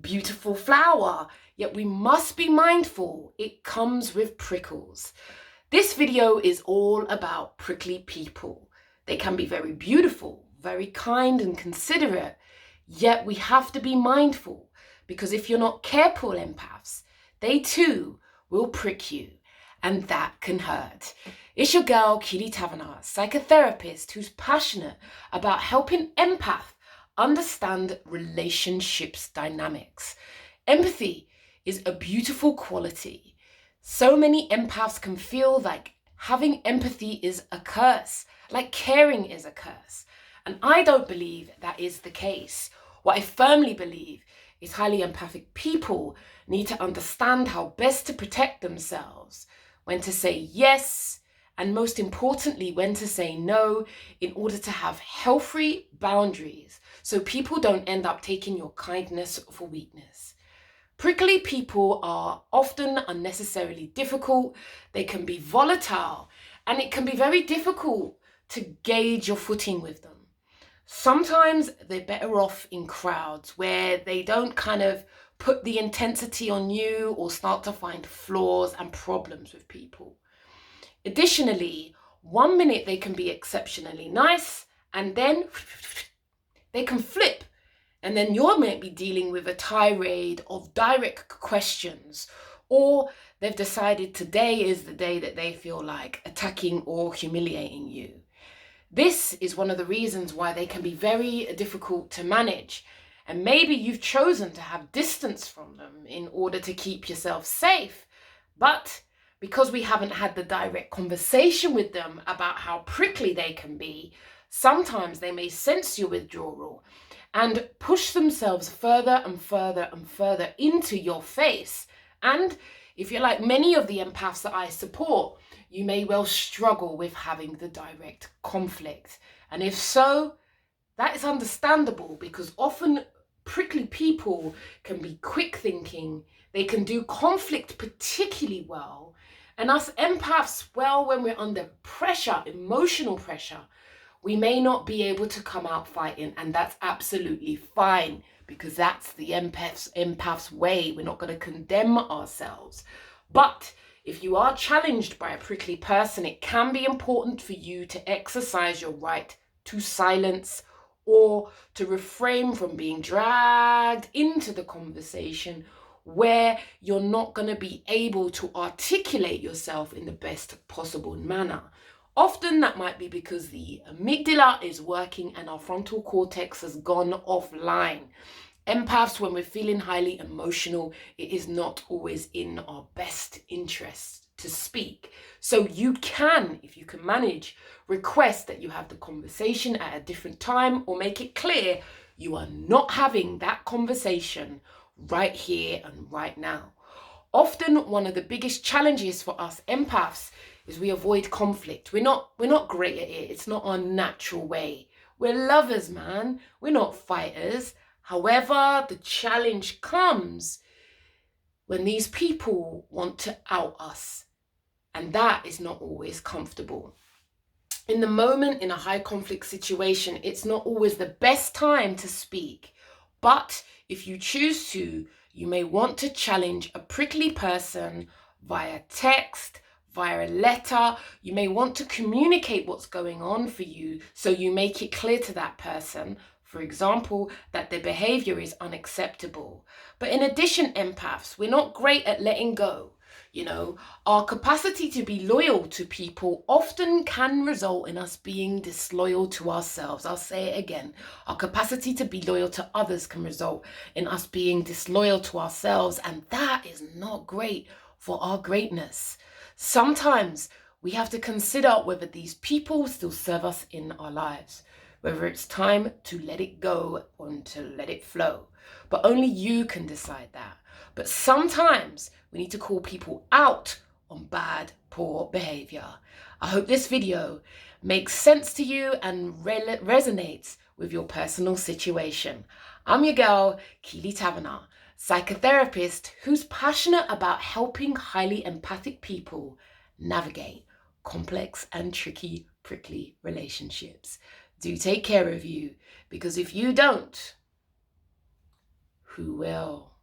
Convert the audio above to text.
beautiful flower, yet we must be mindful it comes with prickles. This video is all about prickly people. They can be very beautiful, very kind and considerate, yet we have to be mindful because if you're not careful, empaths, they too will prick you, and that can hurt. It's your girl, Keeley, psychotherapist who's passionate about helping empaths understand relationships dynamics. Empathy is a beautiful quality. So many empaths can feel like having empathy is a curse, like caring is a curse. And I don't believe that is the case. What I firmly believe is highly empathic people need to understand how best to protect themselves, when to say yes, and most importantly, when to say no in order to have healthy boundaries so people don't end up taking your kindness for weakness. Prickly people are often unnecessarily difficult, they can be volatile, and it can be very difficult to gauge your footing with them. Sometimes they're better off in crowds where they don't kind of put the intensity on you or start to find flaws and problems with people. Additionally, 1 minute they can be exceptionally nice and then they can flip. And then you might be dealing with a tirade of direct questions, or they've decided today is the day that they feel like attacking or humiliating you. This is one of the reasons why they can be very difficult to manage. And maybe you've chosen to have distance from them in order to keep yourself safe. But because we haven't had the direct conversation with them about how prickly they can be, sometimes they may sense your withdrawal and push themselves further and further and further into your face. And if you're like many of the empaths that I support, you may well struggle with having the direct conflict. And if so, that is understandable because often prickly people can be quick thinking, they can do conflict particularly well. And us empaths, well, when we're under pressure, emotional pressure, we may not be able to come out fighting, and that's absolutely fine because that's the empath's way. We're not going to condemn ourselves. But if you are challenged by a prickly person, it can be important for you to exercise your right to silence or to refrain from being dragged into the conversation where you're not going to be able to articulate yourself in the best possible manner. Often that might be because the amygdala is working and our frontal cortex has gone offline. Empaths, when we're feeling highly emotional, it is not always in our best interest to speak. So you can, if you can manage, request that you have the conversation at a different time or make it clear you are not having that conversation right here and right now. Often one of the biggest challenges for us empaths is we avoid conflict. We're not great at it. It's not our natural way. We're lovers, man. We're not fighters. However, the challenge comes when these people want to out us, and that is not always comfortable. In the moment, in a high conflict situation, it's not always the best time to speak, but if you choose to, you may want to challenge a prickly person via text, via a letter. You may want to communicate what's going on for you so you make it clear to that person, for example, that their behavior is unacceptable. But in addition, empaths, we're not great at letting go. Our capacity to be loyal to people often can result in us being disloyal to ourselves. I'll say it again. Our capacity to be loyal to others can result in us being disloyal to ourselves, and that is not great for our greatness. Sometimes we have to consider whether these people still serve us in our lives, whether it's time to let it go or to let it flow. But only you can decide that. But sometimes we need to call people out on bad, poor behavior. I hope this video makes sense to you and resonates with your personal situation. I'm your girl, Keeley, psychotherapist who's passionate about helping highly empathic people navigate complex and tricky, prickly relationships. Do take care of you, because if you don't, who will.